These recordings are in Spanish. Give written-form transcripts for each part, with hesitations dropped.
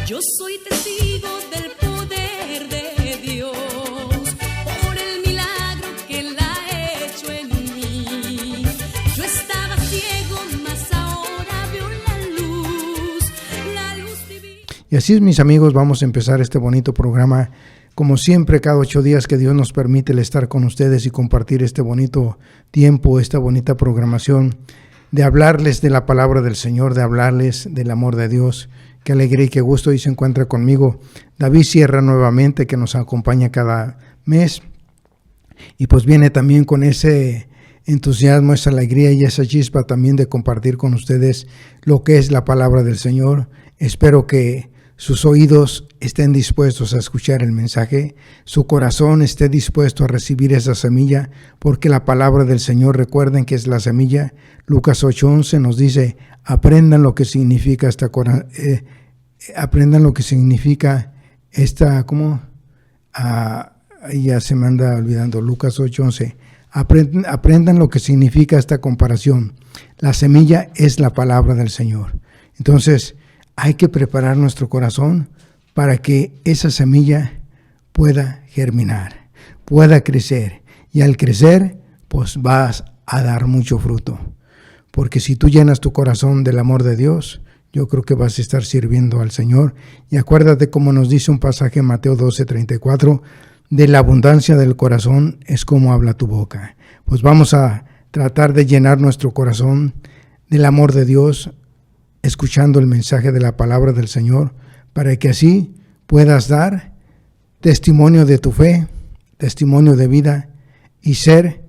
Yo soy testigo del poder de Dios, por el milagro que Él ha hecho en mí. Yo estaba ciego, mas ahora veo la luz divina. Y así es, mis amigos, vamos a empezar este bonito programa. Como siempre, cada 8 días que Dios nos permite el estar con ustedes y compartir este bonito tiempo, esta bonita programación, de hablarles de la palabra del Señor, de hablarles del amor de Dios. Qué alegría y qué gusto. Y se encuentra conmigo David Sierra nuevamente, que nos acompaña cada mes. Y pues viene también con ese entusiasmo, esa alegría y esa chispa también de compartir con ustedes lo que es la palabra del Señor. Espero que sus oídos estén dispuestos a escuchar el mensaje, su corazón esté dispuesto a recibir esa semilla, porque la palabra del Señor, recuerden que es la semilla. Lucas 8:11 nos dice: aprendan lo que significa ya se me anda olvidando. Lucas 8:11. Aprendan lo que significa esta comparación. La semilla es la palabra del Señor. Entonces, hay que preparar nuestro corazón para que esa semilla pueda germinar, pueda crecer. Y al crecer, pues vas a dar mucho fruto. Porque si tú llenas tu corazón del amor de Dios, yo creo que vas a estar sirviendo al Señor. Y acuérdate como nos dice un pasaje en Mateo 12:34, de la abundancia del corazón es como habla tu boca. Pues vamos a tratar de llenar nuestro corazón del amor de Dios, escuchando el mensaje de la palabra del Señor, para que así puedas dar testimonio de tu fe, testimonio de vida, y ser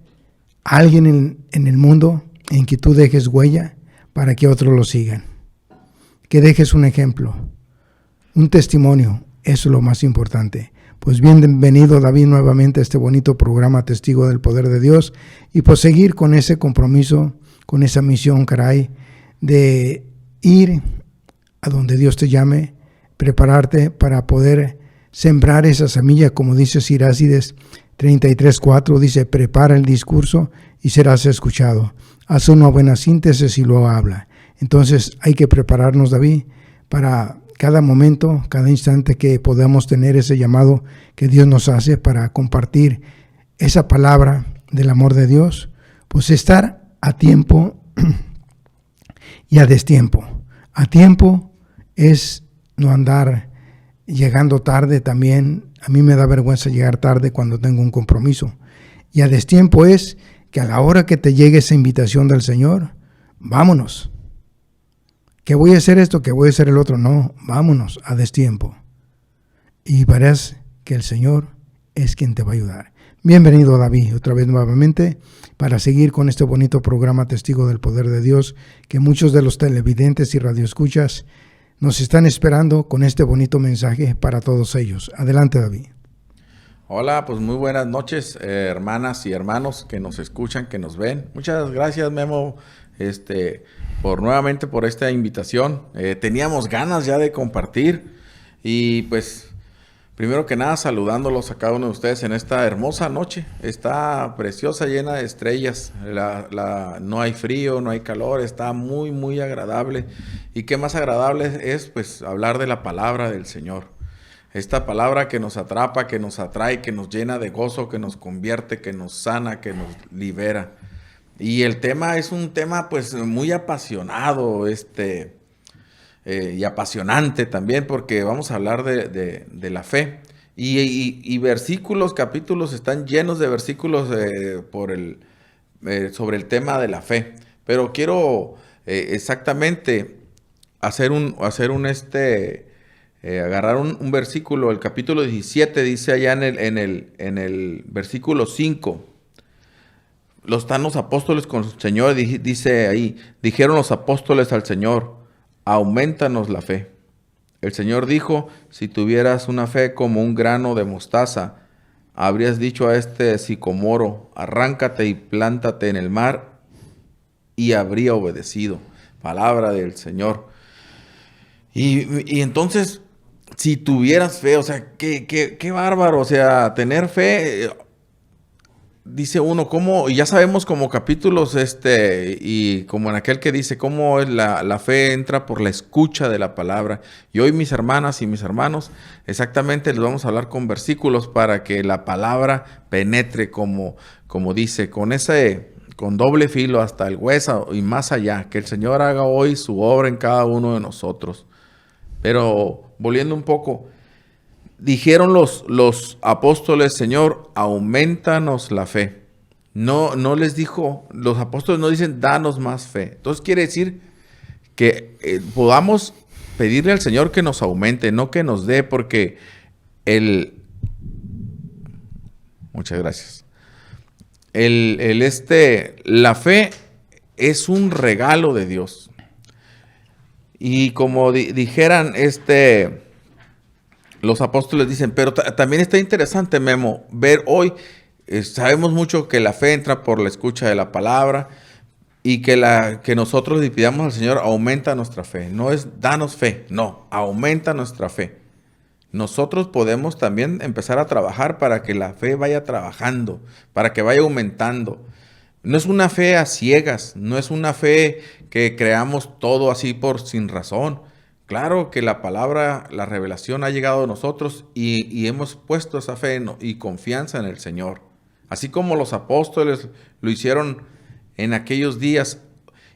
alguien en el mundo en que tú dejes huella para que otros lo sigan. Que dejes un ejemplo, un testimonio, eso es lo más importante. Pues bienvenido, David, nuevamente a este bonito programa Testigo del Poder de Dios, y pues seguir con ese compromiso, con esa misión, caray, de ir a donde Dios te llame, prepararte para poder sembrar esa semilla, como dice Sirácides 33:4, dice: prepara el discurso y serás escuchado. Haz una buena síntesis y luego habla. Entonces hay que prepararnos, David, para cada momento, cada instante que podamos tener ese llamado que Dios nos hace para compartir esa palabra del amor de Dios, pues estar a tiempo y a destiempo. A tiempo es no andar llegando tarde también. A mí me da vergüenza llegar tarde cuando tengo un compromiso. Y a destiempo es que a la hora que te llegue esa invitación del Señor, vámonos. Que voy a hacer esto, que voy a hacer el otro. No, vámonos a destiempo. Y verás que el Señor es quien te va a ayudar. Bienvenido, David, otra vez nuevamente, para seguir con este bonito programa Testigo del Poder de Dios, que muchos de los televidentes y radioescuchas nos están esperando con este bonito mensaje para todos ellos. Adelante, David. Hola, pues muy buenas noches, hermanas y hermanos que nos escuchan, que nos ven. Muchas gracias, Memo, nuevamente por esta invitación. Teníamos ganas ya de compartir y pues primero que nada, saludándolos a cada uno de ustedes en esta hermosa noche. Está preciosa, llena de estrellas. No hay frío, no hay calor. Está muy, muy agradable. Y qué más agradable es, pues, hablar de la palabra del Señor. Esta palabra que nos atrapa, que nos atrae, que nos llena de gozo, que nos convierte, que nos sana, que nos libera. Y el tema es un tema, pues, muy apasionado, y apasionante también, porque vamos a hablar de la fe. Y versículos, capítulos, están llenos de versículos sobre el tema de la fe. Pero quiero exactamente agarrar un versículo. El capítulo 17 dice allá en el versículo 5. Están los apóstoles con el Señor, dice ahí: dijeron los apóstoles al Señor: aumentanos la fe. El Señor dijo: si tuvieras una fe como un grano de mostaza, habrías dicho a este sicomoro: arráncate y plántate en el mar, y habría obedecido. Palabra del Señor. Y entonces, si tuvieras fe, o sea, qué bárbaro, o sea, tener fe. dice uno, ¿cómo? Y ya sabemos como capítulos, y como en aquel que dice, cómo es la fe entra por la escucha de la palabra. Y hoy, mis hermanas y mis hermanos, exactamente les vamos a hablar con versículos para que la palabra penetre, como dice, con doble filo hasta el hueso y más allá. Que el Señor haga hoy su obra en cada uno de nosotros. Pero, volviendo un poco, dijeron los apóstoles, Señor, aumentanos la fe. No les dijo, los apóstoles no dicen, danos más fe. Entonces quiere decir que podamos pedirle al Señor que nos aumente, no que nos dé, porque muchas gracias. La fe es un regalo de Dios. Y como dijeran, los apóstoles dicen, pero también está interesante, Memo, ver hoy, sabemos mucho que la fe entra por la escucha de la palabra y que nosotros le pidamos al Señor, aumenta nuestra fe. No es danos fe, no, aumenta nuestra fe. Nosotros podemos también empezar a trabajar para que la fe vaya trabajando, para que vaya aumentando. No es una fe a ciegas, no es una fe que creamos todo así sin razón. Claro que la palabra, la revelación ha llegado a nosotros y hemos puesto esa fe y confianza en el Señor. Así como los apóstoles lo hicieron en aquellos días,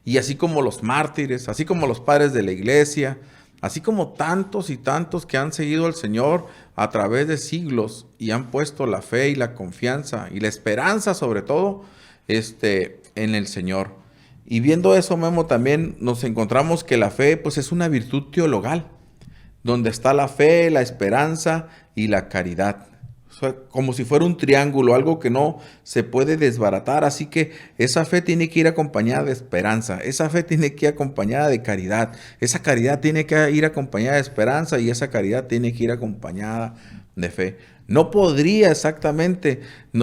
y así como los mártires, así como los padres de la iglesia, así como tantos y tantos que han seguido al Señor a través de siglos y han puesto la fe y la confianza y la esperanza sobre todo en el Señor. Y viendo eso, Memo, también nos encontramos que la fe pues es una virtud teologal, donde está la fe, la esperanza y la caridad. O sea, como si fuera un triángulo, algo que no se puede desbaratar. Así que esa fe tiene que ir acompañada de esperanza, esa fe tiene que ir acompañada de caridad, esa caridad tiene que ir acompañada de esperanza y esa caridad tiene que ir acompañada de fe. No podría exactamente,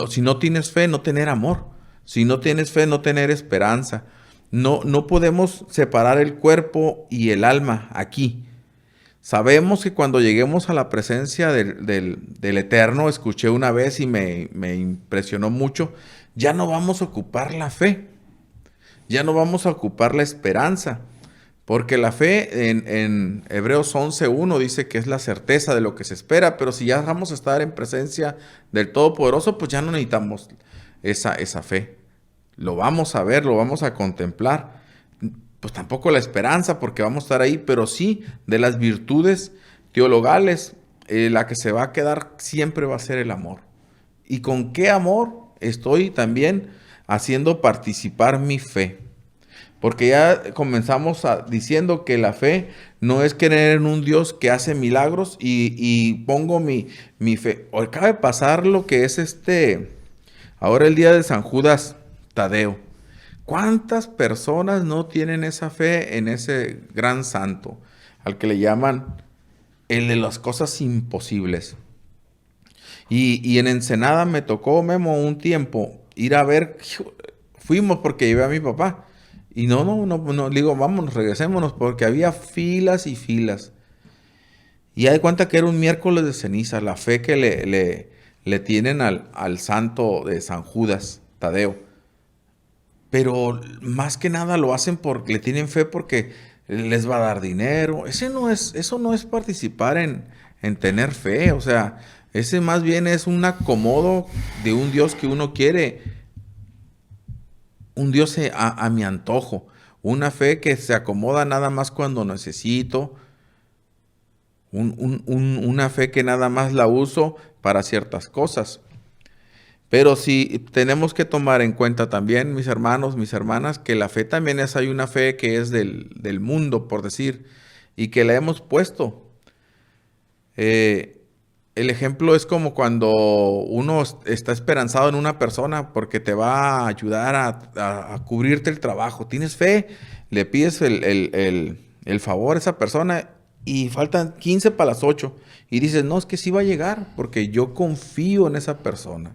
si no tienes fe, no tener amor. Si no tienes fe, no tener esperanza. No podemos separar el cuerpo y el alma aquí. Sabemos que cuando lleguemos a la presencia del Eterno, escuché una vez y me impresionó mucho, ya no vamos a ocupar la fe, ya no vamos a ocupar la esperanza, porque la fe en Hebreos 11:1 dice que es la certeza de lo que se espera, pero si ya vamos a estar en presencia del Todopoderoso, pues ya no necesitamos esa fe. Lo vamos a ver, lo vamos a contemplar. Pues tampoco la esperanza, porque vamos a estar ahí, pero sí de las virtudes teologales, la que se va a quedar siempre va a ser el amor. ¿Y con qué amor estoy también haciendo participar mi fe? Porque ya comenzamos diciendo que la fe no es creer en un Dios que hace milagros y pongo mi fe. Hoy acaba de pasar lo que es ahora el día de San Judas Tadeo. ¿Cuántas personas no tienen esa fe en ese gran santo, al que le llaman el de las cosas imposibles? Y en Ensenada me tocó, Memo, un tiempo ir a ver, fuimos porque llevé a mi papá, y no, digo, vámonos, regresémonos, porque había filas y filas. Y hay cuenta que era un miércoles de ceniza, la fe que le tienen al santo de San Judas Tadeo. Pero más que nada lo hacen porque le tienen fe porque les va a dar dinero. Eso no es participar en tener fe. O sea, ese más bien es un acomodo de un Dios que uno quiere. Un Dios a mi antojo. Una fe que se acomoda nada más cuando necesito. Una fe que nada más la uso para ciertas cosas. Pero sí tenemos que tomar en cuenta también, mis hermanos, mis hermanas, que la fe también hay una fe que es del mundo, por decir, y que la hemos puesto. El ejemplo es como cuando uno está esperanzado en una persona porque te va a ayudar a cubrirte el trabajo. Tienes fe, le pides el favor a esa persona y faltan 15 para las 8. Y dices, no, es que sí va a llegar porque yo confío en esa persona.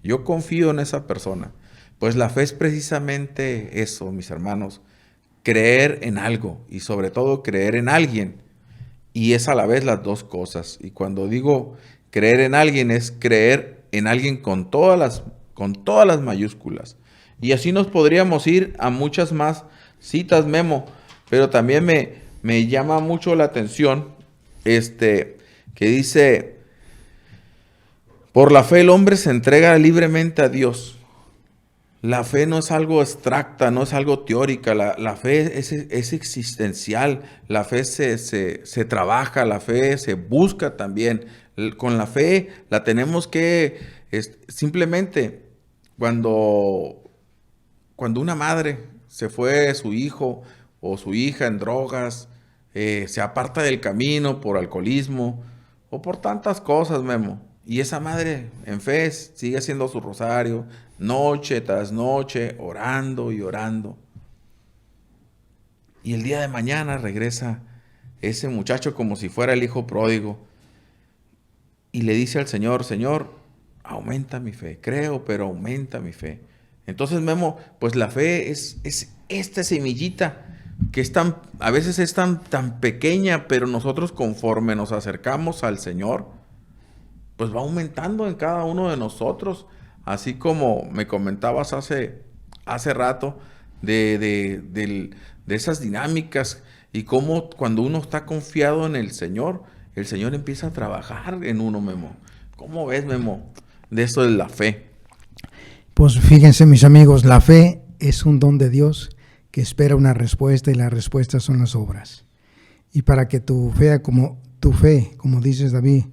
Yo confío en esa persona. Pues la fe es precisamente eso, mis hermanos. Creer en algo y sobre todo creer en alguien. Y es a la vez las dos cosas. Y cuando digo creer en alguien es creer en alguien con todas con todas las mayúsculas. Y así nos podríamos ir a muchas más citas, Memo, pero también me llama mucho la atención que dice, por la fe el hombre se entrega libremente a Dios. La fe no es algo abstracta, no es algo teórica, la fe es existencial, la fe se trabaja, la fe se busca también. Con la fe la tenemos que, simplemente, cuando una madre se fue su hijo o su hija en drogas, se aparta del camino por alcoholismo o por tantas cosas, Memo, y esa madre en fe sigue haciendo su rosario, noche tras noche, orando y orando. Y el día de mañana regresa ese muchacho como si fuera el hijo pródigo y le dice al Señor, Señor, aumenta mi fe. Creo, pero aumenta mi fe. Entonces, Memo, pues la fe es esta semillita que a veces es tan pequeña, pero nosotros conforme nos acercamos al Señor, pues va aumentando en cada uno de nosotros. Así como me comentabas hace rato de esas dinámicas y cómo cuando uno está confiado en el Señor empieza a trabajar en uno, Memo. ¿Cómo ves, Memo, de eso de la fe? Pues fíjense, mis amigos, la fe es un don de Dios que espera una respuesta y la respuesta son las obras. Y para que tu fe, como dices, David,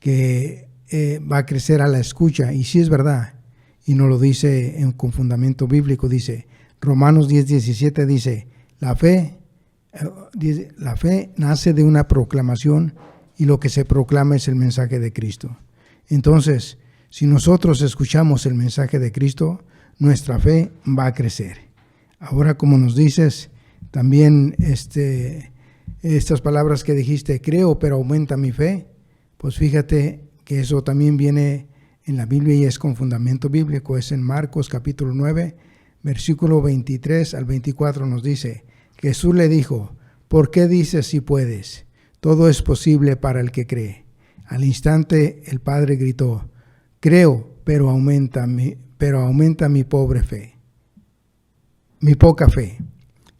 que va a crecer a la escucha, y sí es verdad, y nos lo dice con fundamento bíblico, dice Romanos 10:17, dice, la fe nace de una proclamación y lo que se proclama es el mensaje de Cristo. Entonces, si nosotros escuchamos el mensaje de Cristo, nuestra fe va a crecer. Ahora, como nos dices, también estas palabras que dijiste, creo, pero aumenta mi fe, pues fíjate que eso también viene en la Biblia y es con fundamento bíblico. Es en Marcos capítulo 9, versículo 23 al 24 nos dice, Jesús le dijo, ¿por qué dices si puedes? Todo es posible para el que cree. Al instante el Padre gritó, creo, pero aumenta mi pobre fe, mi poca fe.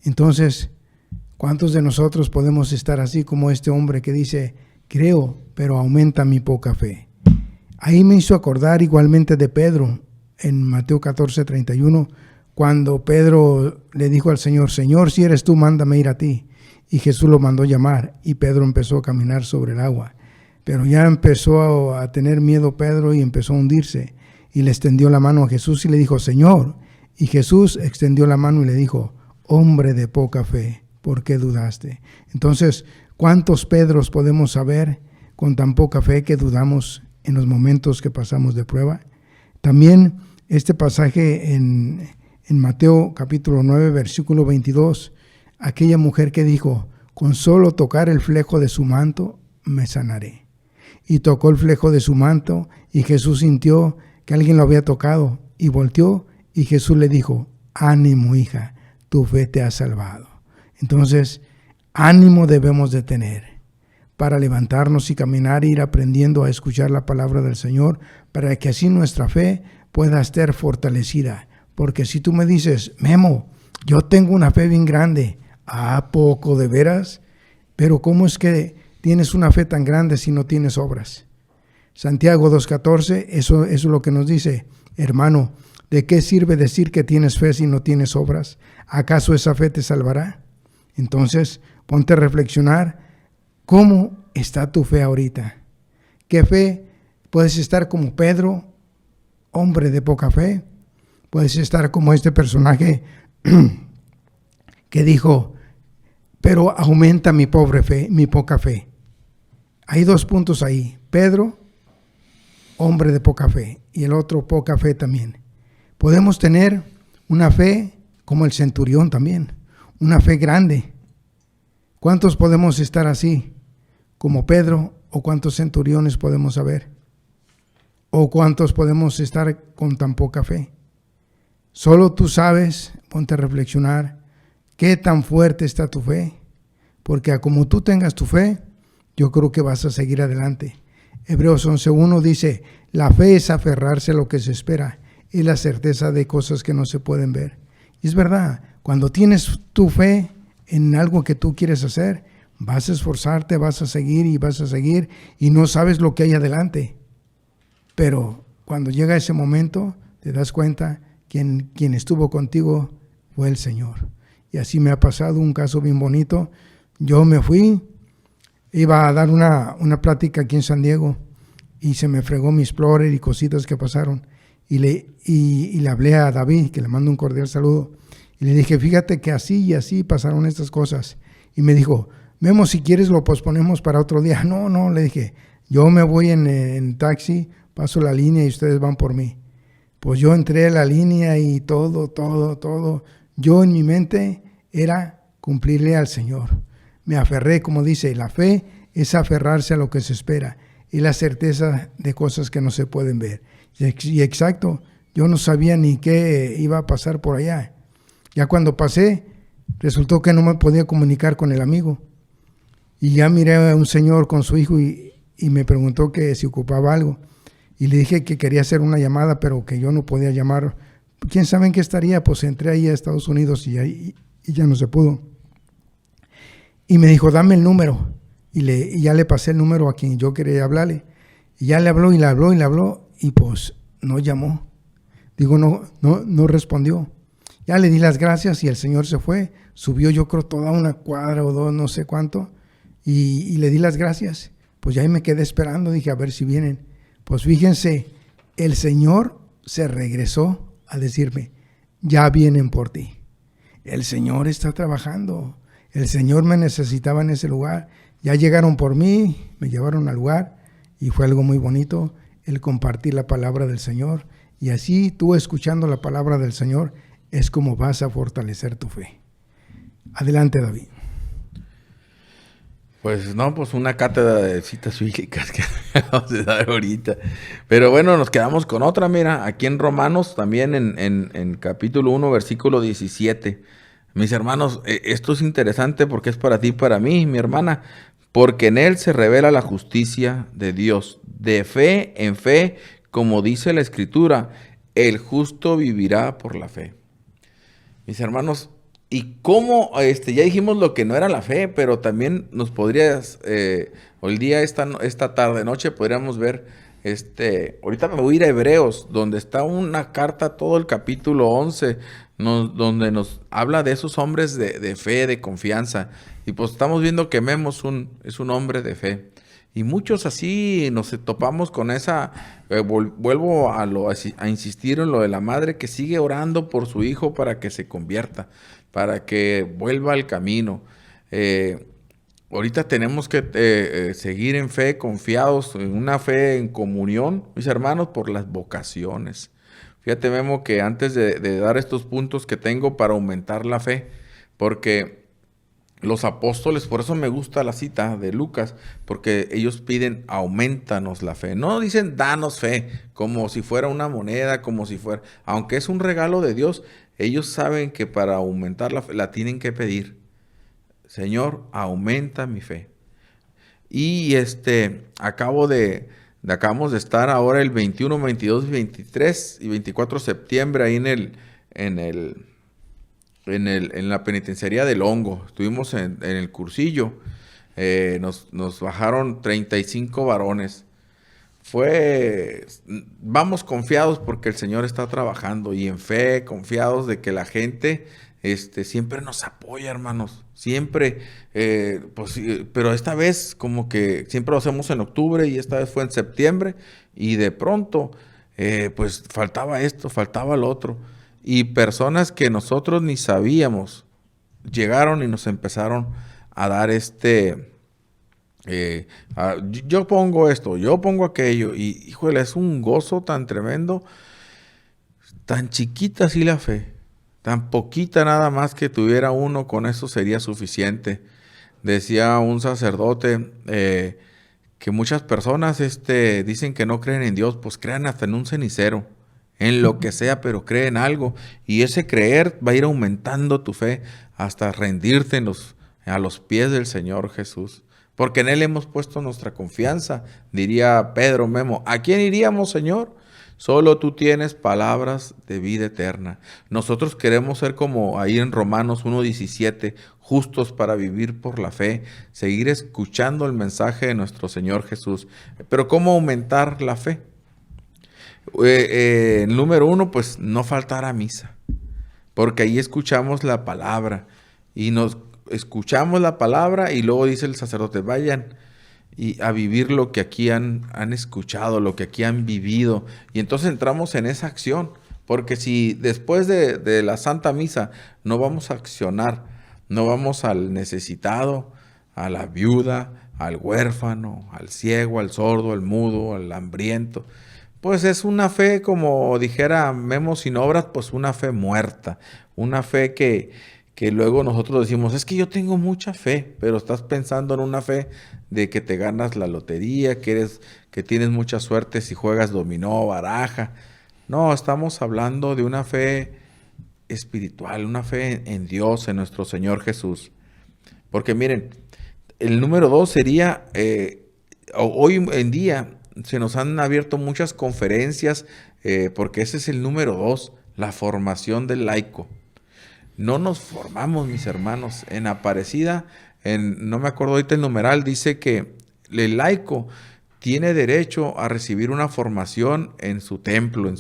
Entonces, ¿cuántos de nosotros podemos estar así como este hombre que dice, creo, pero aumenta mi poca fe? Ahí me hizo acordar igualmente de Pedro, en Mateo 14:31, cuando Pedro le dijo al Señor, Señor, si eres tú, mándame ir a ti. Y Jesús lo mandó llamar y Pedro empezó a caminar sobre el agua. Pero ya empezó a tener miedo Pedro y empezó a hundirse. Y le extendió la mano a Jesús y le dijo, Señor. Y Jesús extendió la mano y le dijo, hombre de poca fe, ¿por qué dudaste? Entonces, ¿cuántos Pedros podemos saber con tan poca fe que dudamos en los momentos que pasamos de prueba? También este pasaje en Mateo capítulo 9, versículo 22, aquella mujer que dijo, con solo tocar el flejo de su manto, me sanaré. Y tocó el flejo de su manto y Jesús sintió que alguien lo había tocado y volteó y Jesús le dijo, ánimo hija, tu fe te ha salvado. Entonces, ánimo debemos de tener para levantarnos y caminar e ir aprendiendo a escuchar la palabra del Señor para que así nuestra fe pueda estar fortalecida. Porque si tú me dices, Memo, yo tengo una fe bien grande, ¿a poco de veras? Pero ¿cómo es que tienes una fe tan grande si no tienes obras? Santiago 2:14, eso es lo que nos dice, hermano, ¿de qué sirve decir que tienes fe si no tienes obras? ¿Acaso esa fe te salvará? Entonces, ponte a reflexionar, ¿cómo está tu fe ahorita? ¿Qué fe? Puedes estar como Pedro, hombre de poca fe. Puedes estar como este personaje que dijo, pero aumenta mi pobre fe, mi poca fe. Hay dos puntos ahí. Pedro, hombre de poca fe, y el otro poca fe también. Podemos tener una fe como el centurión también, una fe grande. ¿Cuántos podemos estar así como Pedro o cuántos centuriones podemos haber? ¿O cuántos podemos estar con tan poca fe? Solo tú sabes, ponte a reflexionar, qué tan fuerte está tu fe, porque como tú tengas tu fe, yo creo que vas a seguir adelante. Hebreos 11:1 dice, la fe es aferrarse a lo que se espera es la certeza de cosas que no se pueden ver. Y es verdad, cuando tienes tu fe en algo que tú quieres hacer, vas a esforzarte, vas a seguir y no sabes lo que hay adelante. Pero cuando llega ese momento, te das cuenta que quien estuvo contigo fue el Señor. Y así me ha pasado un caso bien bonito. Yo me fui, iba a dar una plática aquí en San Diego y se me fregó mi Explorer y cositas que pasaron. Y le hablé a David, que le mando un cordial saludo, y le dije, fíjate que así y así pasaron estas cosas. Y me dijo, Memo, si quieres lo posponemos para otro día. No, le dije, yo me voy en taxi, paso la línea y ustedes van por mí. Pues yo entré a la línea y todo. Yo en mi mente era cumplirle al Señor. Me aferré, como dice, la fe es aferrarse a lo que se espera y la certeza de cosas que no se pueden ver. Y exacto, yo no sabía ni qué iba a pasar por allá. Ya cuando pasé, resultó que no me podía comunicar con el amigo. Y ya miré a un señor con su hijo y me preguntó que si ocupaba algo. Y le dije que quería hacer una llamada, pero que yo no podía llamar. ¿Quién sabe en qué estaría? Pues entré ahí a Estados Unidos y ya no se pudo. Y me dijo, dame el número. Y ya le pasé el número a quien yo quería hablarle. Y ya le habló y pues no llamó. Digo, no respondió. Ya le di las gracias y el señor se fue. Subió yo creo toda una cuadra o dos, no sé cuánto. Y le di las gracias. Pues ya ahí me quedé esperando. Dije, a ver si vienen. Pues fíjense, el Señor se regresó a decirme, ya vienen por ti. El Señor está trabajando. El Señor me necesitaba en ese lugar. Ya llegaron por mí, me llevaron al lugar y fue algo muy bonito el compartir la palabra del Señor. Y así tú escuchando la palabra del Señor es como vas a fortalecer tu fe. Adelante, David. Pues no, pues una cátedra de citas bíblicas que vamos a dar ahorita. Pero bueno, nos quedamos con otra, mira, aquí en Romanos, también en capítulo 1, versículo 17. Mis hermanos, esto es interesante porque es para ti y para mí, mi hermana, porque en él se revela la justicia de Dios, de fe en fe, como dice la Escritura, el justo vivirá por la fe. Mis hermanos, y cómo, ya dijimos lo que no era la fe, pero también nos podrías, hoy día, esta tarde, noche, podríamos ver, ahorita me voy a ir a Hebreos, donde está una carta, todo el capítulo 11, donde nos habla de esos hombres de fe, de confianza, y pues estamos viendo que Memo es un hombre de fe. Y muchos así nos topamos con esa, vuelvo a insistir en lo de la madre que sigue orando por su hijo para que se convierta, para que vuelva al camino. Ahorita tenemos que seguir en fe, confiados, en una fe en comunión, mis hermanos, por las vocaciones. Fíjate, Memo, que antes de dar estos puntos que tengo para aumentar la fe, porque los apóstoles, por eso me gusta la cita de Lucas, porque ellos piden, aumentanos la fe. No dicen, danos fe, como si fuera una moneda, como si fuera, aunque es un regalo de Dios, ellos saben que para aumentar la fe, la tienen que pedir. Señor, aumenta mi fe. Y acabamos de estar ahora el 21, 22, 23 y 24 de septiembre ahí en la penitenciaría del Hongo. Estuvimos en el cursillo. Nos bajaron 35 varones. Vamos confiados porque el Señor está trabajando y en fe, confiados de que la gente siempre nos apoya, hermanos. Siempre, pero esta vez como que siempre lo hacemos en octubre y esta vez fue en septiembre y de pronto pues faltaba esto, faltaba lo otro. Y personas que nosotros ni sabíamos llegaron y nos empezaron a dar yo pongo esto, yo pongo aquello. Y híjole, es un gozo tan tremendo, tan chiquita así la fe, tan poquita nada más que tuviera uno, con eso sería suficiente. Decía un sacerdote que muchas personas dicen que no creen en Dios, pues crean hasta en un cenicero. En lo que sea, pero cree en algo. Y ese creer va a ir aumentando tu fe hasta rendirte a los pies del Señor Jesús. Porque en Él hemos puesto nuestra confianza. Diría Pedro, Memo, ¿a quién iríamos, Señor? Solo tú tienes palabras de vida eterna. Nosotros queremos ser como ahí en Romanos 1:17, justos para vivir por la fe, seguir escuchando el mensaje de nuestro Señor Jesús. Pero ¿cómo aumentar la fe? Número 1, pues no faltar a misa, porque ahí escuchamos la palabra y nos escuchamos la palabra y luego dice el sacerdote, vayan y a vivir lo que aquí han escuchado, lo que aquí han vivido, y entonces entramos en esa acción, porque si después de la Santa Misa no vamos a accionar, no vamos al necesitado, a la viuda, al huérfano, al ciego, al sordo, al mudo, al hambriento, pues es una fe, como dijera Memo, sin obras, pues una fe muerta, una fe que luego nosotros decimos, es que yo tengo mucha fe, pero estás pensando en una fe de que te ganas la lotería, que tienes mucha suerte si juegas dominó, baraja. No, estamos hablando de una fe espiritual, una fe en Dios, en nuestro Señor Jesús. Porque miren, el número 2 sería, hoy en día se nos han abierto muchas conferencias, porque ese es el número 2, la formación del laico. No nos formamos, mis hermanos. En Aparecida, no me acuerdo ahorita el numeral, dice que el laico tiene derecho a recibir una formación en su templo,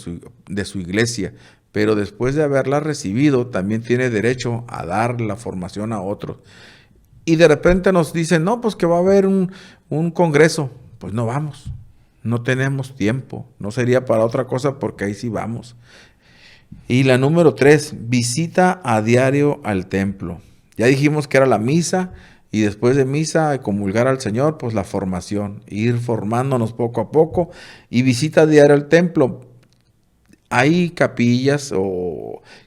de su iglesia, pero después de haberla recibido, también tiene derecho a dar la formación a otros. Y de repente nos dicen, no, pues que va a haber un congreso. Pues no vamos, no tenemos tiempo, no sería para otra cosa porque ahí sí vamos. Y la número 3, visita a diario al templo. Ya dijimos que era la misa, y después de misa, comulgar al Señor, pues la formación, ir formándonos poco a poco, y visita a diario al templo. Hay capillas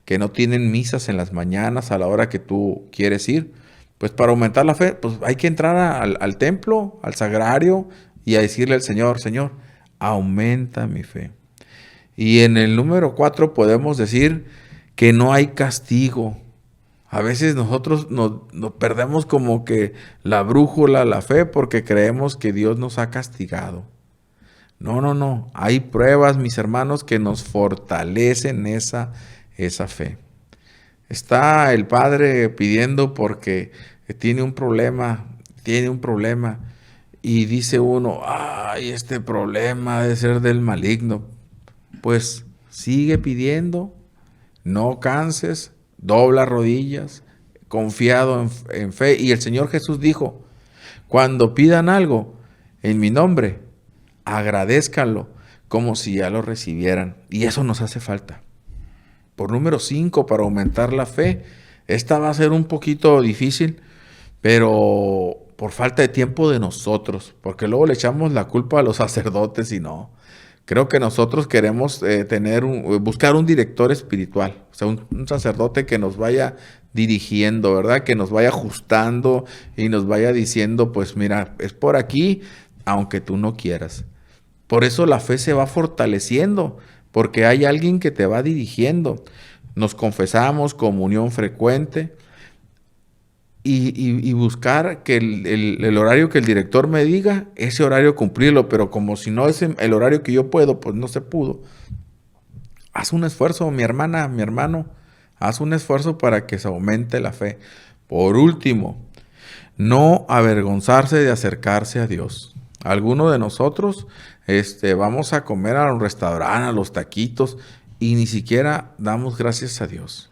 que no tienen misas en las mañanas a la hora que tú quieres ir. Pues para aumentar la fe, pues hay que entrar al templo, al sagrario, y a decirle al Señor, Señor, aumenta mi fe. Y en el número 4 podemos decir que no hay castigo. A veces nosotros nos perdemos como que la brújula, la fe, porque creemos que Dios nos ha castigado. No. Hay pruebas, mis hermanos, que nos fortalecen esa fe. Está el padre pidiendo porque tiene un problema, y dice uno, ay, este problema debe ser del maligno. Pues sigue pidiendo, no canses, dobla rodillas, confiado en fe. Y el Señor Jesús dijo, cuando pidan algo en mi nombre, agradézcanlo como si ya lo recibieran. Y eso nos hace falta. Por número 5, para aumentar la fe, esta va a ser un poquito difícil, pero por falta de tiempo de nosotros, porque luego le echamos la culpa a los sacerdotes y no. Creo que nosotros queremos buscar un director espiritual, o sea, un sacerdote que nos vaya dirigiendo, ¿verdad? Que nos vaya ajustando y nos vaya diciendo, pues mira, es por aquí, aunque tú no quieras. Por eso la fe se va fortaleciendo, porque hay alguien que te va dirigiendo. Nos confesamos, comunión frecuente, y buscar que el horario que el director me diga, ese horario cumplirlo, pero como si no es el horario que yo puedo, pues no se pudo. Haz un esfuerzo, mi hermana, mi hermano, haz un esfuerzo para que se aumente la fe. Por último, no avergonzarse de acercarse a Dios. Alguno de nosotros vamos a comer a un restaurante, a los taquitos, y ni siquiera damos gracias a Dios.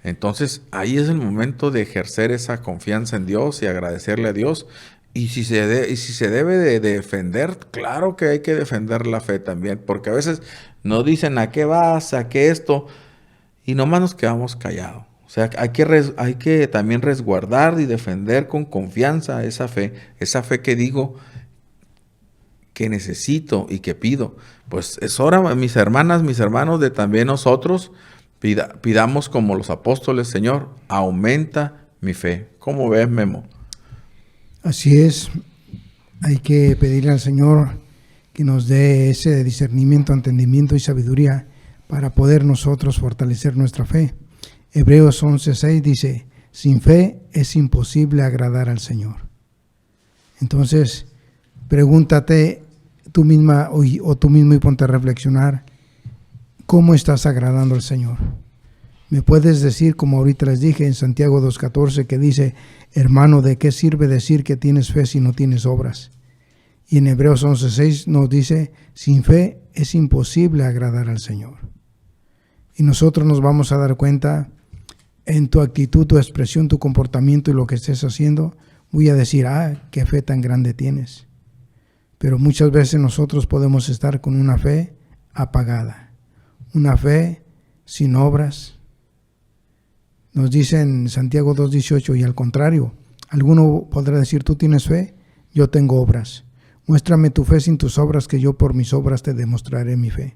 Entonces, ahí es el momento de ejercer esa confianza en Dios y agradecerle a Dios. Y si se debe de defender, claro que hay que defender la fe también, porque a veces nos dicen a qué vas, a qué esto, y nomás nos quedamos callados. O sea, hay que también resguardar y defender con confianza esa fe que digo que necesito y que pido. Pues es hora, mis hermanas, mis hermanos, de también nosotros pidamos como los apóstoles, Señor, aumenta mi fe. ¿Cómo ves, Memo? Así es. Hay que pedirle al Señor que nos dé ese discernimiento, entendimiento y sabiduría para poder nosotros fortalecer nuestra fe. Hebreos 11:6 dice, sin fe es imposible agradar al Señor. Entonces, pregúntate tú misma o tú mismo y ponte a reflexionar, ¿Cómo estás agradando al Señor? Me puedes decir, como ahorita les dije en Santiago 2:14, que dice, hermano, ¿de qué sirve decir que tienes fe si no tienes obras? Y en Hebreos 11:6 nos dice, sin fe es imposible agradar al Señor. Y nosotros nos vamos a dar cuenta en tu actitud, tu expresión, tu comportamiento y lo que estés haciendo. Voy a decir, qué fe tan grande tienes. Pero muchas veces nosotros podemos estar con una fe apagada, una fe sin obras. Nos dice en Santiago 2:18, y al contrario, alguno podrá decir, tú tienes fe, yo tengo obras. Muéstrame tu fe sin tus obras, que yo por mis obras te demostraré mi fe.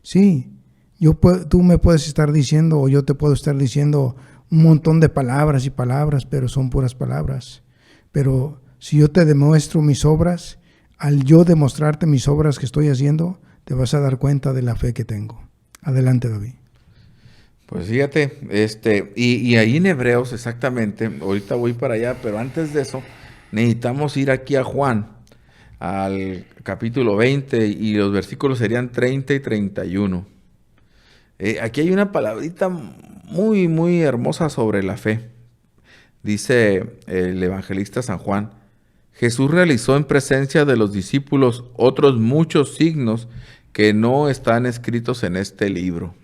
Sí, tú me puedes estar diciendo, o yo te puedo estar diciendo un montón de palabras y palabras, pero son puras palabras. Pero si yo te demuestro mis obras, al yo demostrarte mis obras que estoy haciendo, te vas a dar cuenta de la fe que tengo. Adelante, David. Pues fíjate, y ahí en Hebreos exactamente, ahorita voy para allá, pero antes de eso, necesitamos ir aquí a Juan, al capítulo 20, y los versículos serían 30 y 31. Aquí hay una palabrita muy, muy hermosa sobre la fe. Dice el evangelista San Juan, Jesús realizó en presencia de los discípulos otros muchos signos que no están escritos en este libro.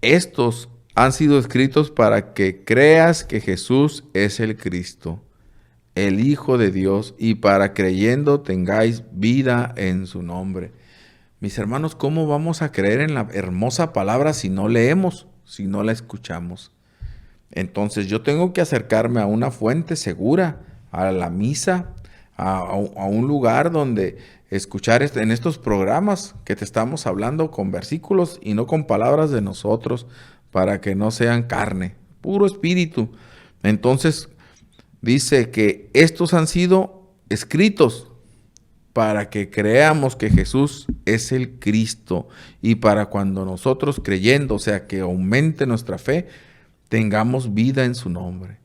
Estos han sido escritos para que creas que Jesús es el Cristo, el Hijo de Dios, y para creyendo tengáis vida en su nombre. Mis hermanos, ¿cómo vamos a creer en la hermosa palabra si no leemos, si no la escuchamos? Entonces yo tengo que acercarme a una fuente segura, a la misa, a un lugar donde escuchar en estos programas que te estamos hablando con versículos y no con palabras de nosotros, para que no sean carne, puro espíritu. Entonces dice que estos han sido escritos para que creamos que Jesús es el Cristo, y para cuando nosotros creyendo, o sea, que aumente nuestra fe, tengamos vida en su nombre.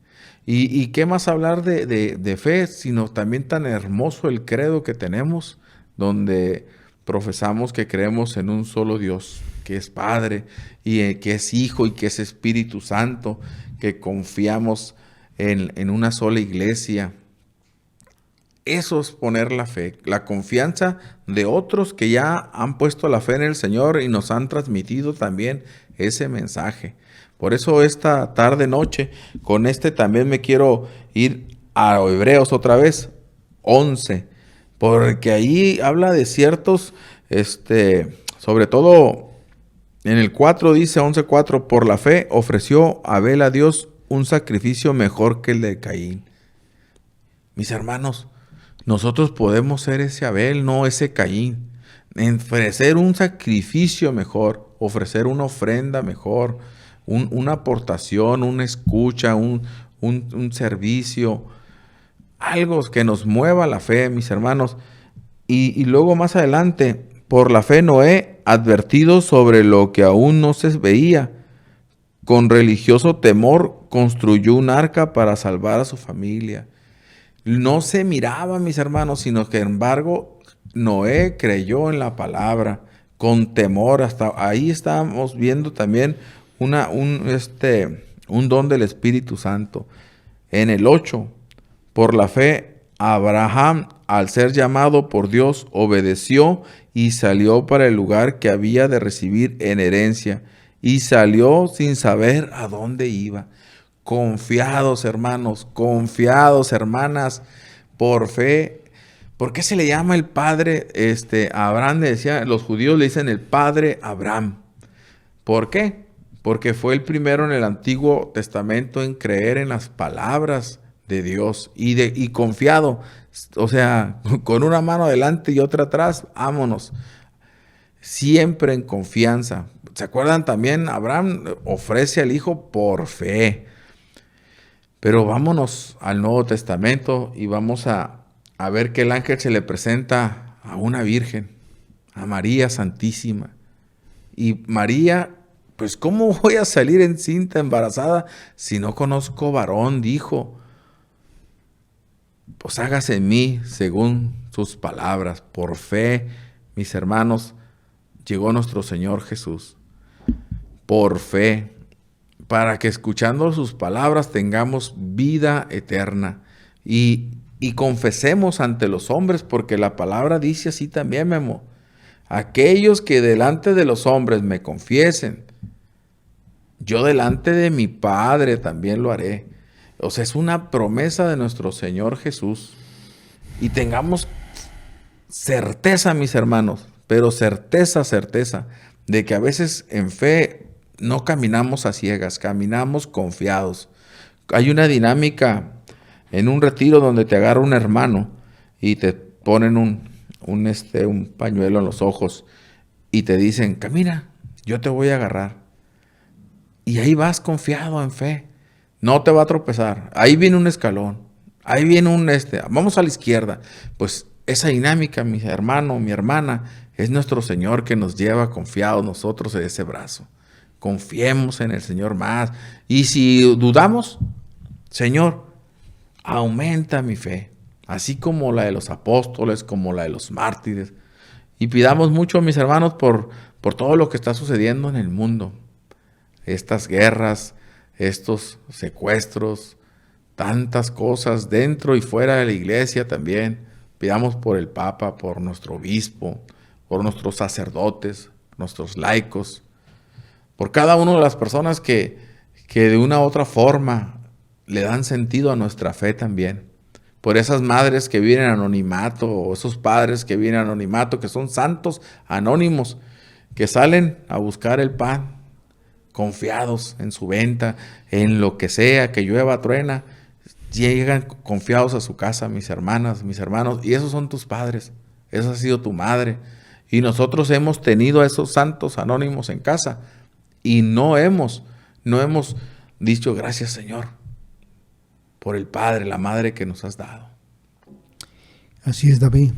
¿Y qué más hablar de fe, sino también tan hermoso el credo que tenemos, donde profesamos que creemos en un solo Dios, que es Padre, y que es Hijo, y que es Espíritu Santo, que confiamos en una sola iglesia? Eso es poner la fe, la confianza de otros que ya han puesto la fe en el Señor y nos han transmitido también ese mensaje. Por eso esta tarde noche, con también me quiero ir a Hebreos otra vez, 11, porque ahí habla de ciertos, sobre todo en el 4 dice, 11:4, por la fe ofreció Abel a Dios un sacrificio mejor que el de Caín. Mis hermanos, nosotros podemos ser ese Abel, no ese Caín. Ofrecer un sacrificio mejor, ofrecer una ofrenda mejor, una aportación, una escucha, un servicio, algo que nos mueva la fe, mis hermanos. Y luego más adelante, por la fe Noé, advertido sobre lo que aún no se veía, con religioso temor construyó un arca para salvar a su familia. No se miraba, mis hermanos, sino que, sin embargo, Noé creyó en la palabra con temor. Hasta ahí estábamos viendo también un don del Espíritu Santo. En el 8, por la fe, Abraham, al ser llamado por Dios, obedeció y salió para el lugar que había de recibir en herencia, y salió sin saber a dónde iba. Confiados, hermanos, confiados, hermanas, por fe. ¿Por qué se le llama el padre? Abraham, le decía, los judíos le dicen el padre Abraham. ¿Por qué? Porque fue el primero en el Antiguo Testamento en creer en las palabras de Dios y confiado, o sea, con una mano adelante y otra atrás, vámonos, siempre en confianza. ¿Se acuerdan también? Abraham ofrece al hijo por fe. Pero vámonos al Nuevo Testamento y vamos a ver que el ángel se le presenta a una virgen, a María Santísima. Y María, pues ¿cómo voy a salir encinta, embarazada, si no conozco varón? Dijo, pues hágase en mí según sus palabras. Por fe, mis hermanos, llegó nuestro Señor Jesús por fe, para que escuchando sus palabras tengamos vida eterna y confesemos ante los hombres, porque la palabra dice así también, Memo: aquellos que delante de los hombres me confiesen, yo delante de mi Padre también lo haré. O sea, es una promesa de nuestro Señor Jesús. Y tengamos certeza, mis hermanos, pero certeza, de que a veces en fe no caminamos a ciegas, caminamos confiados. Hay una dinámica en un retiro donde te agarra un hermano y te ponen un pañuelo en los ojos y te dicen: camina, yo te voy a agarrar. Y ahí vas confiado en fe. No te va a tropezar. Ahí viene un escalón. Ahí viene vamos a la izquierda. Pues esa dinámica, mi hermano, mi hermana, es nuestro Señor que nos lleva confiados nosotros en ese brazo. Confiemos en el Señor más. Y si dudamos, Señor, aumenta mi fe, así como la de los apóstoles, como la de los mártires. Y pidamos mucho, mis hermanos, por todo lo que está sucediendo en el mundo. Estas guerras, estos secuestros, tantas cosas dentro y fuera de la iglesia también. Pidamos por el Papa, por nuestro obispo, por nuestros sacerdotes, nuestros laicos, por cada una de las personas que de una u otra forma le dan sentido a nuestra fe también. Por esas madres que viven en anonimato, o esos padres que viven en anonimato, que son santos anónimos, que salen a buscar el pan, confiados en su venta, en lo que sea, que llueva, truena, llegan confiados a su casa, mis hermanas, mis hermanos, y esos son tus padres, esa ha sido tu madre. Y nosotros hemos tenido a esos santos anónimos en casa, y no hemos dicho: gracias, Señor, por el padre, la madre que nos has dado. Así es, David.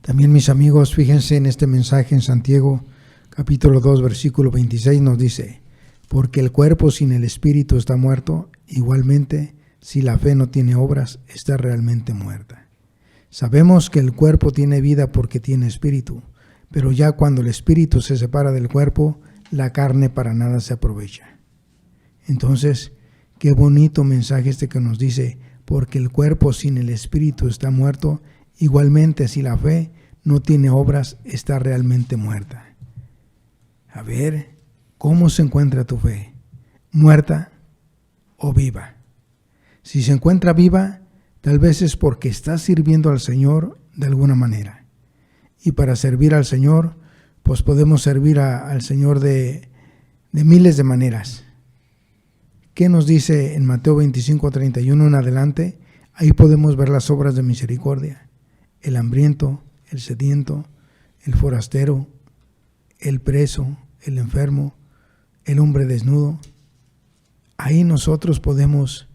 También, mis amigos, fíjense en este mensaje en Santiago, capítulo 2, versículo 26, nos dice: porque el cuerpo sin el espíritu está muerto, igualmente, si la fe no tiene obras, está realmente muerta. Sabemos que el cuerpo tiene vida porque tiene espíritu, pero ya cuando el espíritu se separa del cuerpo, la carne para nada se aprovecha. Entonces, qué bonito mensaje que nos dice: porque el cuerpo sin el espíritu está muerto, igualmente si la fe no tiene obras, está realmente muerta. A ver, ¿cómo se encuentra tu fe? ¿Muerta o viva? Si se encuentra viva, tal vez es porque estás sirviendo al Señor de alguna manera. Y para servir al Señor, pues podemos servir al Señor de miles de maneras. ¿Qué nos dice en Mateo 25:31 en adelante? Ahí podemos ver las obras de misericordia. El hambriento, el sediento, el forastero, el preso, el enfermo, el hombre desnudo. Ahí nosotros podemos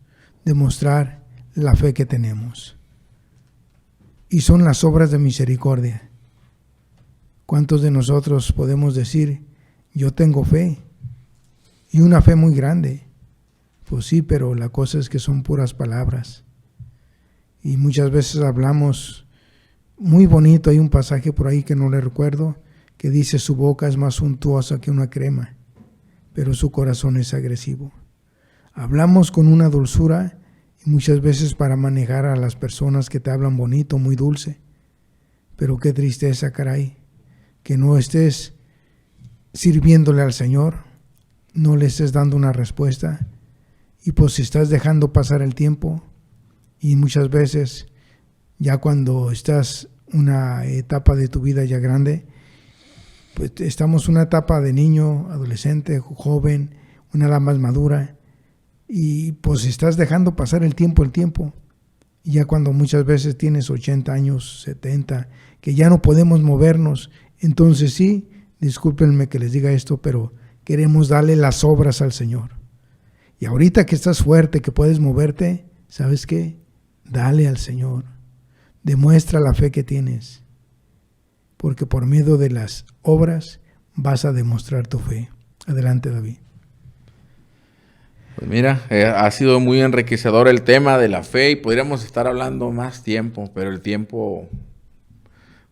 demostrar la fe que tenemos. Y son las obras de misericordia. ¿Cuántos de nosotros podemos decir: yo tengo fe? Y una fe muy grande. Pues sí, pero la cosa es que son puras palabras. Y muchas veces hablamos muy bonito. Hay un pasaje por ahí que no le recuerdo, que dice: su boca es más untuosa que una crema, pero su corazón es agresivo. Hablamos con una dulzura, y muchas veces para manejar a las personas que te hablan bonito, muy dulce. Pero qué tristeza, caray, que no estés sirviéndole al Señor, no le estés dando una respuesta, y pues si estás dejando pasar el tiempo, y muchas veces ya cuando estás una etapa de tu vida ya grande, pues estamos en una etapa de niño, adolescente, joven, una edad más madura, y pues estás dejando pasar el tiempo, y ya cuando muchas veces tienes 80 años, 70, que ya no podemos movernos, entonces sí, discúlpenme que les diga esto, pero queremos darle las obras al Señor. Y ahorita que estás fuerte, que puedes moverte, ¿sabes qué? Dale al Señor. Demuestra la fe que tienes. Porque por medio de las obras vas a demostrar tu fe. Adelante, David. Pues mira, ha sido muy enriquecedor el tema de la fe y podríamos estar hablando más tiempo, pero el tiempo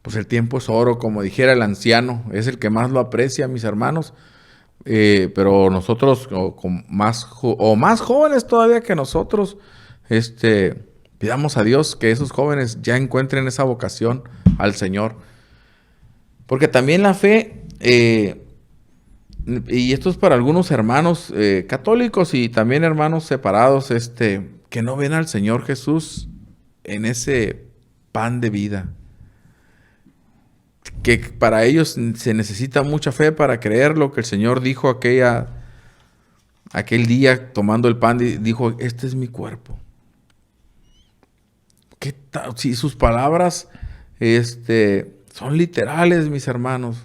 pues el tiempo es oro, como dijera el anciano, es el que más lo aprecia, mis hermanos. Pero nosotros, más jóvenes todavía que nosotros, pidamos a Dios que esos jóvenes ya encuentren esa vocación al Señor. Porque también la fe, y esto es para algunos hermanos católicos y también hermanos separados, que no ven al Señor Jesús en ese pan de vida. Que para ellos se necesita mucha fe para creer lo que el Señor dijo aquel día tomando el pan, dijo, este es mi cuerpo. ¿Qué tal? Si sus palabras son literales, mis hermanos.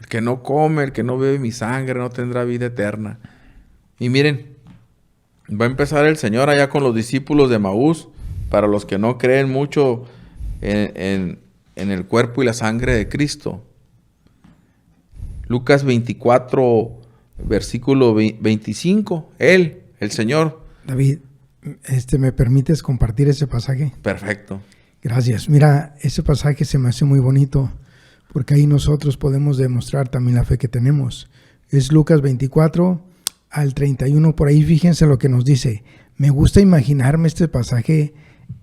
El que no come, el que no bebe mi sangre no tendrá vida eterna. Y miren, va a empezar el Señor allá con los discípulos de Emaús, para los que no creen mucho en el cuerpo y la sangre de Cristo. Lucas 24, versículo 25. Él, el Señor. David, ¿me permites compartir ese pasaje? Perfecto. Gracias. Mira, ese pasaje se me hace muy bonito, porque ahí nosotros podemos demostrar también la fe que tenemos. Es Lucas 24 al 31, por ahí fíjense lo que nos dice. Me gusta imaginarme este pasaje,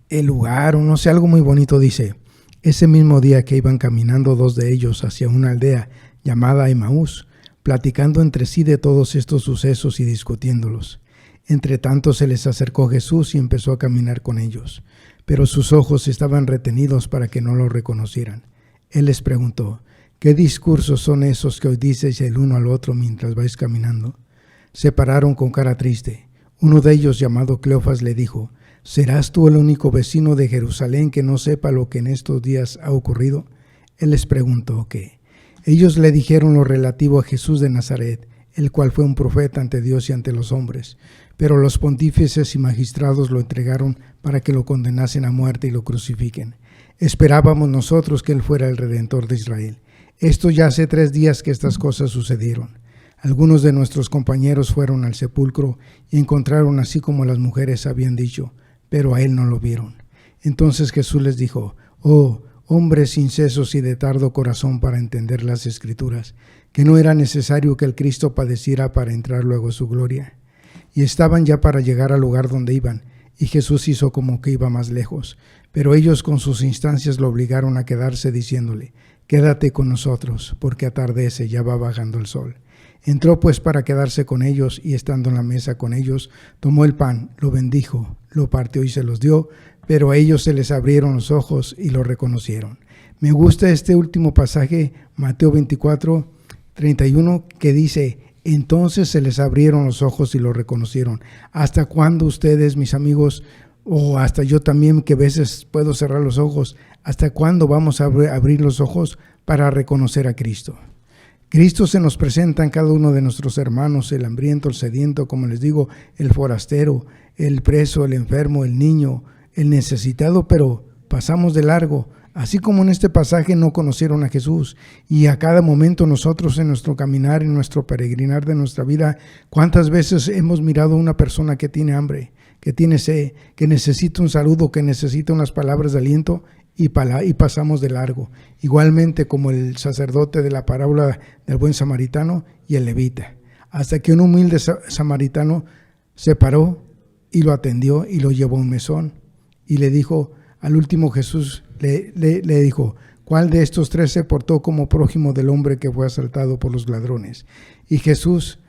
el lugar, o no sé, algo muy bonito. Dice, ese mismo día que iban caminando dos de ellos hacia una aldea llamada Emaús, platicando entre sí de todos estos sucesos y discutiéndolos. Entre tanto se les acercó Jesús y empezó a caminar con ellos, pero sus ojos estaban retenidos para que no lo reconocieran. Él les preguntó, ¿qué discursos son esos que hoy dices el uno al otro mientras vais caminando? Se pararon con cara triste. Uno de ellos, llamado Cleofas, le dijo, ¿serás tú el único vecino de Jerusalén que no sepa lo que en estos días ha ocurrido? Él les preguntó, ¿qué? Ellos le dijeron lo relativo a Jesús de Nazaret, el cual fue un profeta ante Dios y ante los hombres. Pero los pontífices y magistrados lo entregaron para que lo condenasen a muerte y lo crucifiquen. Esperábamos nosotros que él fuera el Redentor de Israel. Esto ya hace 3 días que estas cosas sucedieron. Algunos de nuestros compañeros fueron al sepulcro y encontraron así como las mujeres habían dicho, pero a él no lo vieron. Entonces Jesús les dijo, oh, hombres incesos y de tardo corazón para entender las Escrituras, que no era necesario que el Cristo padeciera para entrar luego a su gloria. Y estaban ya para llegar al lugar donde iban, y Jesús hizo como que iba más lejos, pero ellos con sus instancias lo obligaron a quedarse diciéndole, quédate con nosotros, porque atardece, ya va bajando el sol. Entró pues para quedarse con ellos, y estando en la mesa con ellos, tomó el pan, lo bendijo, lo partió y se los dio, pero a ellos se les abrieron los ojos y lo reconocieron. Me gusta este último pasaje, Mateo 24, 31, que dice, entonces se les abrieron los ojos y lo reconocieron. ¿Hasta cuándo ustedes, mis amigos, o hasta yo también, que a veces puedo cerrar los ojos, hasta cuándo vamos a abrir los ojos para reconocer a Cristo? Cristo se nos presenta en cada uno de nuestros hermanos, el hambriento, el sediento, como les digo, el forastero, el preso, el enfermo, el niño, el necesitado, pero pasamos de largo. Así como en este pasaje no conocieron a Jesús, y a cada momento nosotros en nuestro caminar, en nuestro peregrinar de nuestra vida, ¿cuántas veces hemos mirado a una persona que tiene hambre, que tiene sed, que necesita un saludo, que necesita unas palabras de aliento, y pasamos de largo? Igualmente como el sacerdote de la parábola del buen samaritano y el levita, hasta que un humilde samaritano se paró y lo atendió y lo llevó a un mesón, y le dijo, al último Jesús le dijo, ¿cuál de estos 3 se portó como prójimo del hombre que fue asaltado por los ladrones? Y Jesús,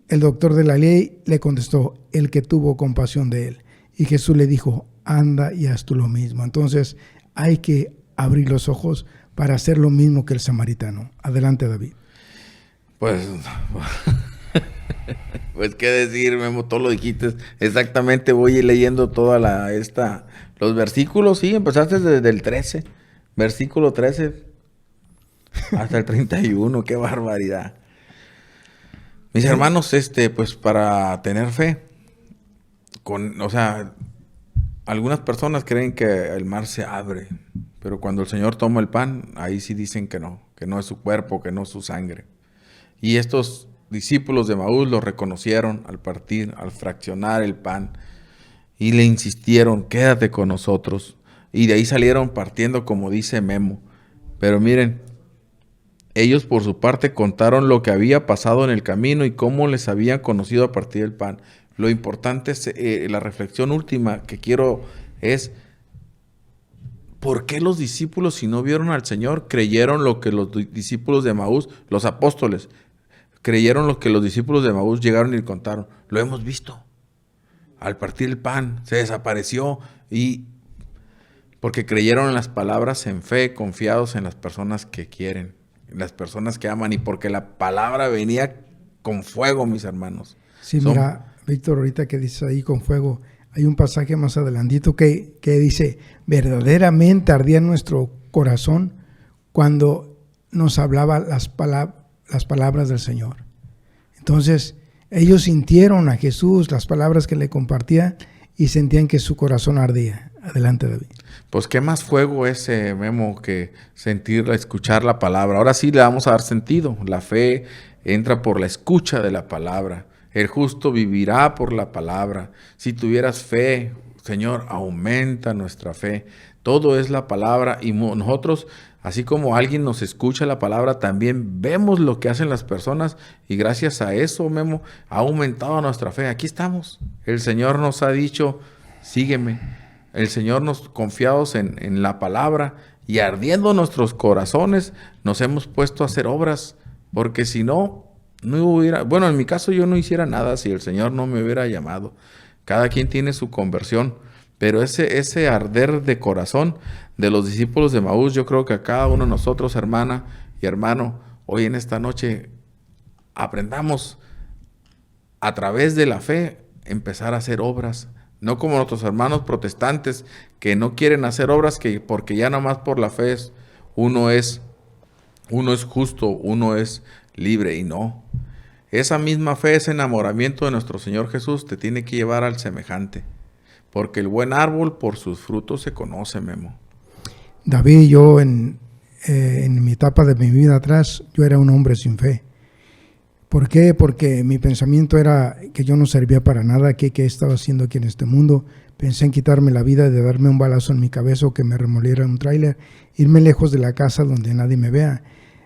el doctor de la ley, le contestó, el que tuvo compasión de él. Y Jesús le dijo, anda y haz tú lo mismo. Entonces hay que abrir los ojos para hacer lo mismo que el samaritano. Adelante, David. Pues qué decir, Memo, todo lo dijiste. Exactamente, voy leyendo toda los versículos, sí, empezaste desde el 13, versículo 13 hasta el 31, qué barbaridad. Mis hermanos, pues para tener fe, algunas personas creen que el mar se abre, pero cuando el Señor toma el pan, ahí sí dicen que no es su cuerpo, que no es su sangre. Y estos discípulos de Emaús lo reconocieron al partir, al fraccionar el pan, y le insistieron, quédate con nosotros. Y de ahí salieron partiendo, como dice Memo. Pero miren, ellos por su parte contaron lo que había pasado en el camino y cómo les habían conocido a partir del pan. Lo importante es, la reflexión última que quiero es, ¿por qué los discípulos, si no vieron al Señor, creyeron lo que los discípulos de Emaús, los apóstoles, creyeron lo que los discípulos de Emaús llegaron y contaron? Lo hemos visto. Al partir el pan, se desapareció, y porque creyeron en las palabras en fe, confiados en las personas que quieren, en las personas que aman, y porque la palabra venía con fuego, mis hermanos. Sí, mira, Víctor, ahorita que dices ahí con fuego, hay un pasaje más adelantito que dice, verdaderamente ardía nuestro corazón cuando nos hablaba las palabras del Señor. Entonces, ellos sintieron a Jesús, las palabras que le compartía, y sentían que su corazón ardía. Adelante, David. Pues qué más fuego ese, Memo, que escuchar la palabra. Ahora sí le vamos a dar sentido. La fe entra por la escucha de la palabra. El justo vivirá por la palabra. Si tuvieras fe, Señor, aumenta nuestra fe. Todo es la palabra, y nosotros, así como alguien nos escucha la palabra, también vemos lo que hacen las personas, y gracias a eso, Memo, ha aumentado nuestra fe. Aquí estamos. El Señor nos ha dicho, sígueme. El Señor nos, confiados en la palabra y ardiendo nuestros corazones, nos hemos puesto a hacer obras, porque si no hubiera, bueno, en mi caso yo no hiciera nada si el Señor no me hubiera llamado. Cada quien tiene su conversión, pero ese arder de corazón de los discípulos de Emaús, yo creo que a cada uno de nosotros, hermana y hermano, hoy en esta noche aprendamos a través de la fe empezar a hacer obras. No como nuestros hermanos protestantes que no quieren hacer obras, porque ya nada más por la fe uno es justo, uno es libre, y no. Esa misma fe, ese enamoramiento de nuestro Señor Jesús te tiene que llevar al semejante, porque el buen árbol por sus frutos se conoce, Memo. David, yo en mi etapa de mi vida atrás, yo era un hombre sin fe. ¿Por qué? Porque mi pensamiento era que yo no servía para nada, que estaba haciendo aquí en este mundo. Pensé en quitarme la vida, de darme un balazo en mi cabeza o que me remoliera un tráiler, irme lejos de la casa donde nadie me vea.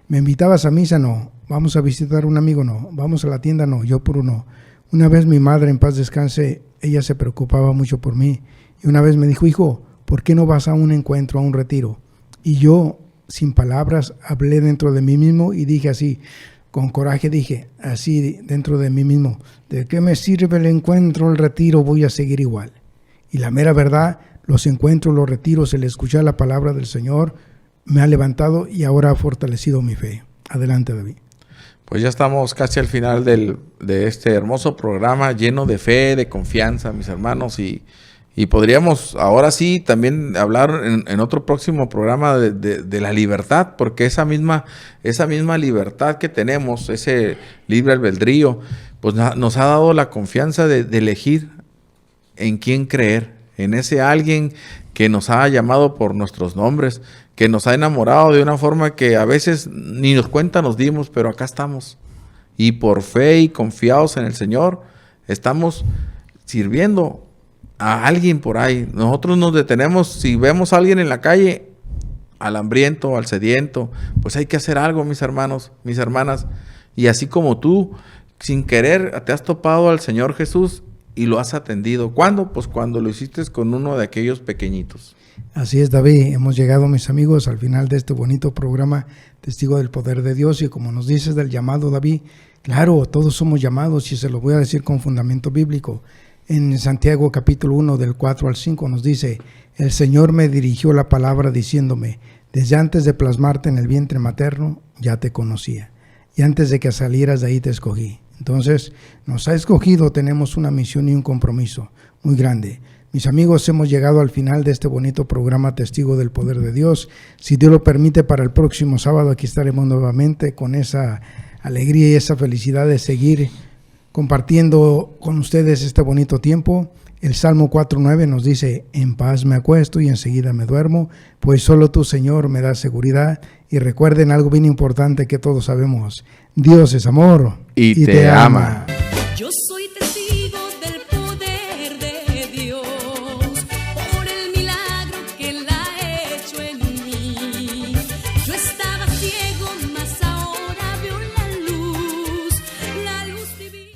¿Me invitabas a misa? No. ¿Vamos a visitar a un amigo? No. ¿Vamos a la tienda? No. Yo por uno. Una vez mi madre, en paz descanse, ella se preocupaba mucho por mí. Y una vez me dijo, hijo, ¿por qué no vas a un encuentro, a un retiro? Y yo, sin palabras, hablé dentro de mí mismo y dije así, con coraje dije, así dentro de mí mismo, ¿de qué me sirve el encuentro, el retiro? Voy a seguir igual. Y la mera verdad, los encuentros, los retiros, el escuchar la palabra del Señor, me ha levantado y ahora ha fortalecido mi fe. Adelante, David. Pues ya estamos casi al final de este hermoso programa lleno de fe, de confianza, mis hermanos, y podríamos ahora sí también hablar en otro próximo programa de la libertad, porque esa misma libertad que tenemos, ese libre albedrío, pues nos ha dado la confianza de elegir en quién creer, en ese alguien que nos ha llamado por nuestros nombres, que nos ha enamorado de una forma que a veces ni nos cuenta nos dimos, pero acá estamos. Y por fe y confiados en el Señor, estamos sirviendo a alguien por ahí. Nosotros nos detenemos, si vemos a alguien en la calle, al hambriento, al sediento, pues hay que hacer algo, mis hermanos, mis hermanas. Y así como tú, sin querer, te has topado al Señor Jesús y lo has atendido. ¿Cuándo? Pues cuando lo hiciste con uno de aquellos pequeñitos. Así es, David. Hemos llegado, mis amigos, al final de este bonito programa, Testigo del Poder de Dios. Y como nos dices del llamado, David, claro, todos somos llamados, y se lo voy a decir con fundamento bíblico. En Santiago capítulo 1 del 4 al 5 nos dice, el Señor me dirigió la palabra diciéndome, desde antes de plasmarte en el vientre materno, ya te conocía, y antes de que salieras de ahí te escogí. Entonces, nos ha escogido, tenemos una misión y un compromiso muy grande. Mis amigos, hemos llegado al final de este bonito programa Testigo del Poder de Dios. Si Dios lo permite, para el próximo sábado aquí estaremos nuevamente con esa alegría y esa felicidad de seguir compartiendo con ustedes este bonito tiempo. El Salmo 4:9 nos dice, en paz me acuesto y enseguida me duermo, pues solo tú, Señor, me das seguridad. Y recuerden algo bien importante que todos sabemos, Dios es amor y te ama. Yo soy